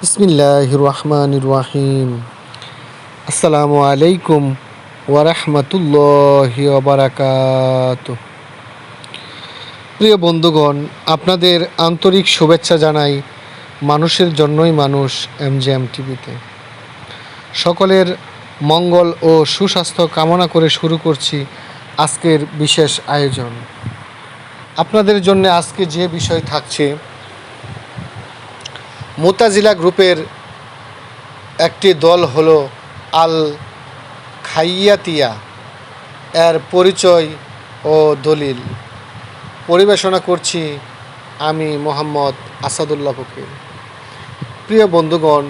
বিসমিল্লাহির রহমানির রহিম। আসসালামু আলাইকুম ওয়া রাহমাতুল্লাহি ওয়া বারাকাতুহু। প্রিয় বন্ধুগণ, আপনাদের আন্তরিক শুভেচ্ছা জানাই মানুষের জন্যই মানুষ এমজেএম টিভিতে। সকলের মঙ্গল ও সুস্বাস্থ্য কামনা করে শুরু করছি আজকের বিশেষ আয়োজন। আপনাদের জন্য আজকে যে বিষয় থাকছে, মুতাজিলা গ্রুপের একটি দল হলো আল খাইয়াতিয়া, এর পরিচয় ও দলিল পরিবেশনা করছি আমি মোহাম্মদ আসাদুল্লাহ ফকির। প্রিয় বন্ধুগণ,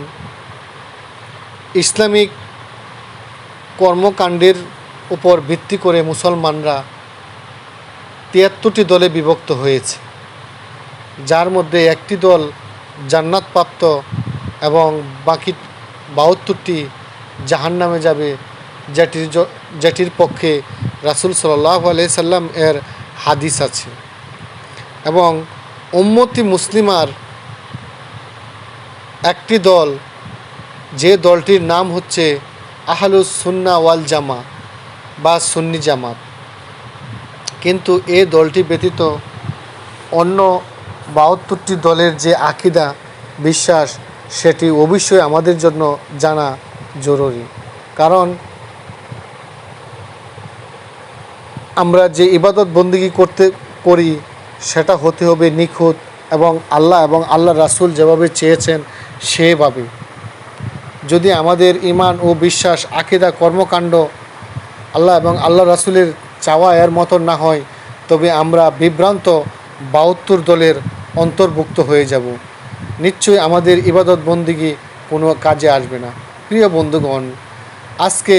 ইসলামিক কর্মকাণ্ডের উপর ভিত্তি করে মুসলমানরা ৭৩টি দলে বিভক্ত হয়েছে, যার মধ্যে একটি দল জান্নাতপ্রাপ্ত এবং বাকি ৭২টি জাহান্নামে যাবে, যেটির পক্ষে রাসূল সাল্লাল্লাহু আলাইহি সাল্লাম এর হাদিস আছে। এবং উম্মতি মুসলিমার একটি দল, যে দলটির নাম হচ্ছে আহলুস সুন্নাহ ওয়াল জামা বা সুন্নি জামাত। কিন্তু এই দলটি ব্যতীত অন্য ৭২টি দলের যে আকীদা বিশ্বাস, সেটি অবশ্যই আমাদের জন্য জানা জরুরি। কারণ আমরা যে ইবাদত বন্দেগী করি সেটা হতে হবে নিখুঁত এবং আল্লাহ রাসূল যেভাবে চেয়েছেন সেভাবে। যদি আমাদের ঈমান ও বিশ্বাস, আকীদা, কর্মকাণ্ড আল্লাহ এবং আল্লাহ রাসূলের চাওয়া এর মতো না হয়, তবে আমরা বিভ্রান্ত ৭২ দলের অন্তর্ভুক্ত হয়ে যাব। নিশ্চয়ই আমাদের ইবাদত বন্দেগী কোনো কাজে আসবে না। প্রিয় বন্ধুগণ, আজকে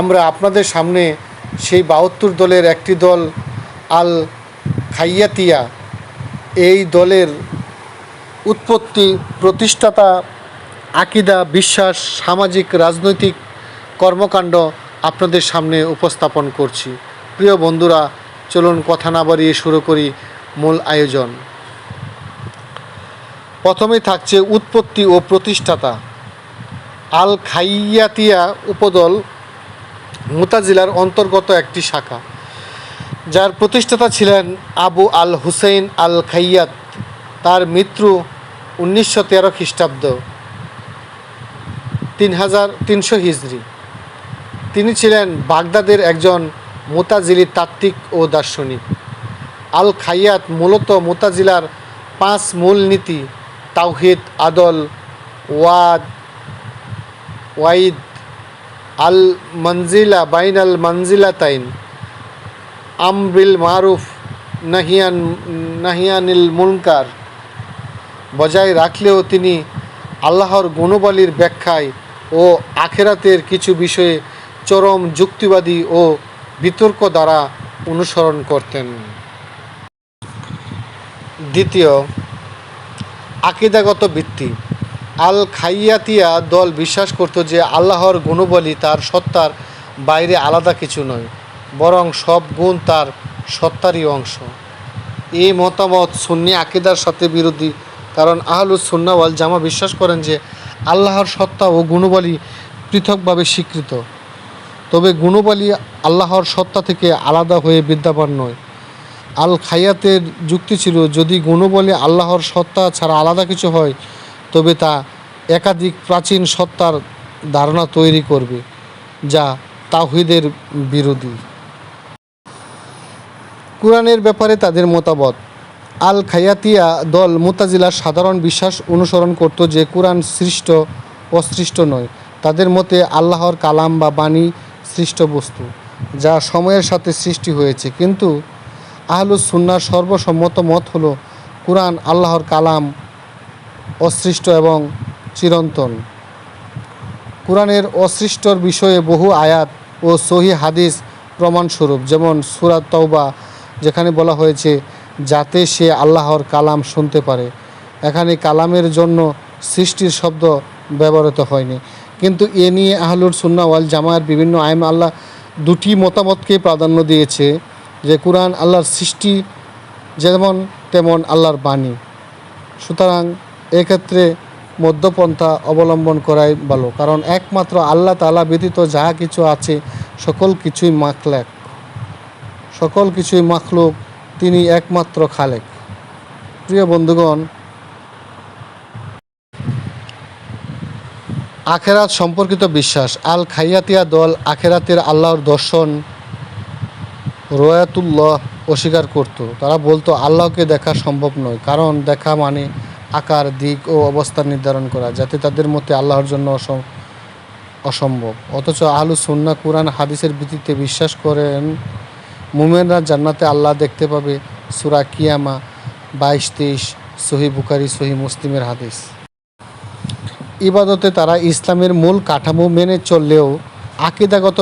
আমরা আপনাদের সামনে সেই ৭২ দলের একটি দল আল খাইয়াতিয়া, এই দলের উৎপত্তি, প্রতিষ্ঠাতা, আকীদা, বিশ্বাস, সামাজিক রাজনৈতিক কর্মকাণ্ড আপনাদের সামনে উপস্থাপন করছি। প্রিয় বন্ধুরা, চলুন কথা না বাড়িয়ে শুরু করি মূল আয়োজন। প্রথমেই থাকছে উৎপত্তি ও প্রতিষ্ঠাতা। আল খাইয়াতিয়া উপদল মুতাজিলার অন্তর্গত একটি শাখা, যার প্রতিষ্ঠাতা ছিলেন আবু আল হুসাইন আল খাইয়াত। তার মৃত্যু 1913 খ্রিস্টাব্দ, 3300 হিজরি। তিনি ছিলেন বাগদাদের একজন মুতাজিলি তাত্ত্বিক ও দার্শনিক। আল খাইয়াত মূলত মুতাজিলার 5 মূল নীতি তাওহীদ, আদল, ওয়াইদ, আল মনজিলা বাইনাল মনজিলাতাইন, আমর বিল মারুফ, নাহিয়ানিল মুনকার বজায় রাখলেও তিনি আল্লাহর গুণাবলীর ব্যাখ্যায় ও আখিরাতের কিছু বিষয়ে চরম যুক্তিবাদী ও বিতর্ক দ্বারা অনুসরণ করতেন। দ্বিতীয়, আকীদাগত ভিত্তি। আল খাইয়াতিয়া দল বিশ্বাস করত যে আল্লাহর গুণাবলী তার সত্তার বাইরে আলাদা কিছু নয়, বরং সব গুণ তার সত্তারই অংশ। এই মতামত সুন্নি আকীদার সাথে বিরোধী, কারণ আহলুস সুন্নাহ ওয়াল জামা বিশ্বাস করেন যে আল্লাহর সত্তা ও গুণাবলী পৃথকভাবে স্বীকৃত, তবে গুণাবলী আল্লাহর সত্তা থেকে আলাদা হয়ে বিদ্যমান নয়। আল খাইয়াতের যুক্তি ছিল, যদি গুণাবলী আল্লাহর সত্তা ছাড়া আলাদা কিছু হয়, তবে তা একাধিক প্রাচীন সত্তার ধারণা তৈরি করবে, যা তাওহীদের বিরোধী। কুরআনের ব্যাপারে তাদের মতামত। আল খাইয়াতিয়া দল মুতাজিলার সাধারণ বিশ্বাস অনুসরণ করত যে কুরআন সৃষ্ট অসৃষ্ট নয়। তাদের মতে আল্লাহর কালাম বা বাণী সৃষ্ট বস্তু, যা সময়ের সাথে সৃষ্টি হয়েছে। কিন্তু আহলুস সুন্নাহর সর্বসম্মত মত হলো কুরআন আল্লাহর কালাম, অসৃষ্ট এবং চিরন্তন। কুরআনের অসৃষ্টর বিষয়ে বহু আয়াত ও সহিহ হাদিস প্রমাণস্বরূপ, যেমন সূরা তাওবা, যেখানে বলা হয়েছে যাতে সে আল্লাহর কালাম শুনতে পারে। এখানে কালামের জন্য সৃষ্টির শব্দ ব্যবহৃত হয়নি। কিন্তু এ নিয়ে আহলুস সুন্নাহ ওয়াল জামায়ার বিভিন্ন আইম আল্লাহ দুটি মতামতকে প্রাধান্য দিয়েছে, যে কুরআন আল্লাহর সৃষ্টি যেমন তেমন আল্লাহর বাণী। সুতরাং এক্ষেত্রে মধ্যপন্থা অবলম্বন করাই ভালো, কারণ একমাত্র আল্লাহ তাআলা ব্যতীত যাহা কিছু আছে সকল কিছুই মাখলুক, তিনি একমাত্র খালেক। প্রিয় বন্ধুগণ, আখেরাত সম্পর্কিত বিশ্বাস। আল খাইয়াতিয়া দল আখেরাতের আল্লাহর দর্শন রয়াতুল্লাহ অস্বীকার করত। তারা বলতো আল্লাহকে দেখা সম্ভব নয়, কারণ দেখা মানে আকার, দিক ও অবস্থান নির্ধারণ করা, যাতে তাদের মতে আল্লাহর জন্য অসম্ভব। অথচ আহলুস সুন্নাহ কুরআন হাদিসের ভিত্তিতে বিশ্বাস করেন মুমিনরা জান্নাতে আল্লাহ দেখতে পাবে। সূরা কিয়ামা 22-23, সহিহ বুখারী, সহিহ মুসলিমের হাদিস। ইবাদতে তারা ইসলামের মূল কাঠামো মেনে চললেও আকীদাগত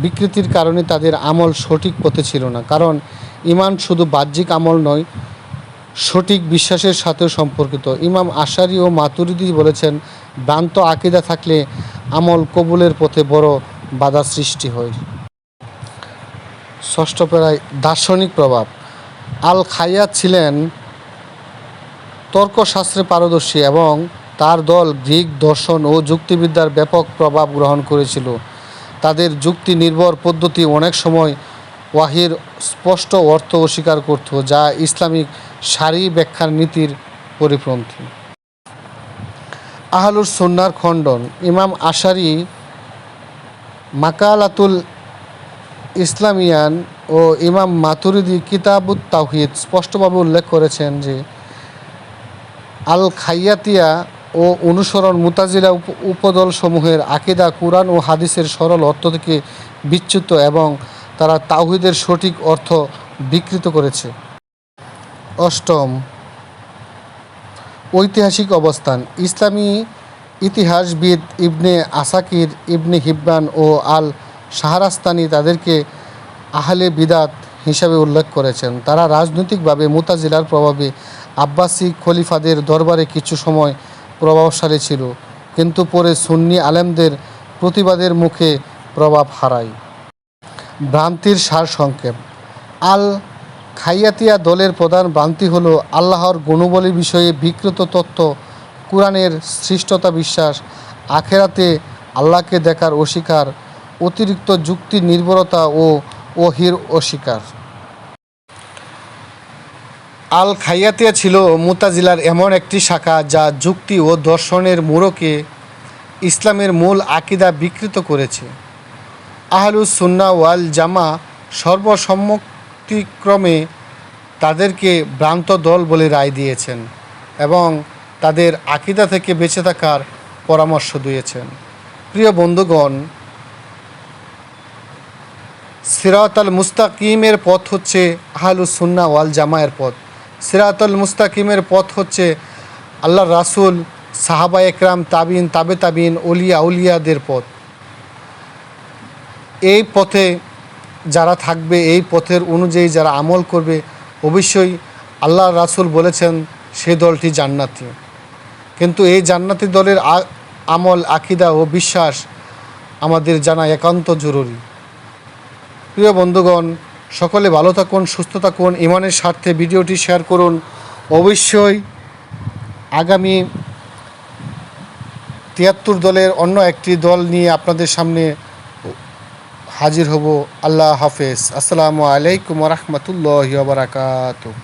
বিকৃতির কারণে তাদের আমল সঠিক পথে ছিল না, কারণ ঈমান শুধু বাহ্যিক আমল নয়, সঠিক বিশ্বাসের সাথেও সম্পর্কিত। ইমাম আশারি ও মাতুরিদি বলেছেন, ভ্রান্ত আকীদা থাকলে আমল কবুলের পথে বড় বাধা সৃষ্টি হয়। ষষ্ঠ প্যারায় দার্শনিক প্রভাব। আল খাইয়াত ছিলেন তর্কশাস্ত্রে পারদর্শী এবং তার দল গ্রিক দর্শন ও যুক্তিবিদ্যার ব্যাপক প্রভাব গ্রহণ করেছিল। তাদের যুক্তি নির্ভর পদ্ধতি অনেক সময় ওয়াহির স্পষ্ট অর্থ অস্বীকার করত, যা ইসলামিক সারি ব্যাখ্যার নীতির পরিপন্থী। আহলুস সুন্নাহর খণ্ডন। ইমাম আশারি মাকালাতুল ইসলামিয়ান ও ইমাম মাতুরিদি কিতাবুত তাওহীদ স্পষ্টভাবে উল্লেখ করেছেন যে আল খাইয়াতিয়া ও অনুসরণ মুতাজিলা উপদল সমূহের আকীদা কুরআন ও হাদিসের সরল অর্থ থেকে বিচ্যুত এবং তারা তাওহীদের সঠিক অর্থ বিকৃত করেছে। অষ্টম, ঐতিহাসিক অবস্থান। ইসলামী ইতিহাসবিদ ইবনে আসাকির, ইবনে হিব্বান ও আল শাহরাস্তানি তাদেরকে আহলে বিদাত হিসাবে উল্লেখ করেছেন। তারা রাজনৈতিকভাবে মুতাজিলার প্রভাবে আব্বাসি খলিফাদের দরবারে কিছু সময় প্রভাবশালী ছিল, কিন্তু পরে সুন্নি আলেমদের প্রতিবাদের মুখে প্রভাব হারায়। ভ্রান্তির সারসংক্ষেপ। আল খাইয়াতিয়া দলের প্রধান ভ্রান্তি হল আল্লাহর গুণাবলী বিষয়ে বিকৃত তত্ত্ব, কুরআনের সৃষ্টতা বিশ্বাস, আখেরাতে আল্লাহকে দেখার অস্বীকার, অতিরিক্ত যুক্তি নির্ভরতা ও ওহীর অস্বীকার। আল খাইয়াতিয়া ছিল মুতাজিলার এমন একটি শাখা যা যুক্তি ও দর্শনের মোড়কে ইসলামের মূল আকীদা বিকৃত করেছে। আহলুস সুন্নাহ ওয়াল জামা সর্বসম্মতিক্রমে তাদেরকে ভ্রান্ত দল বলে রায় দিয়েছেন এবং তাদের আকীদা থেকে বেঁচে থাকার পরামর্শ দিয়েছেন। প্রিয় বন্ধুগণ, সিরাতাল মুস্তাকিমের পথ হচ্ছে আহলুস সুন্নাহ ওয়াল জামায়ের পথ। সিরাতাল মুস্তাকিমের পথ হচ্ছে আল্লাহর রাসূল, সাহাবা একরাম, তাবিন, তাবে তাবিন, ওলিয়া আউলিয়াদের পথ। এই পথে যারা থাকবে, এই পথের অনুযায়ী যারা আমল করবে, অবশ্যই আল্লাহর রাসূল বলেছেন সেই দলটি জান্নাতি। কিন্তু এই জান্নাতি দলের আমল, আকীদা ও বিশ্বাস আমাদের জানা একান্ত জরুরি। প্রিয় বন্ধুগণ, সকলে ভালো থাকুন, সুস্থ থাকুন। ইমানের স্বার্থে ভিডিওটি শেয়ার করুন। অবশ্যই আগামী ৭৩ দলের অন্য একটি দল নিয়ে আপনাদের সামনে হাজির হব। আল্লাহ হাফেজ। আসসালামু আলাইকুম ওয়া রাহমাতুল্লাহি ওয়া বারাকাতুহু।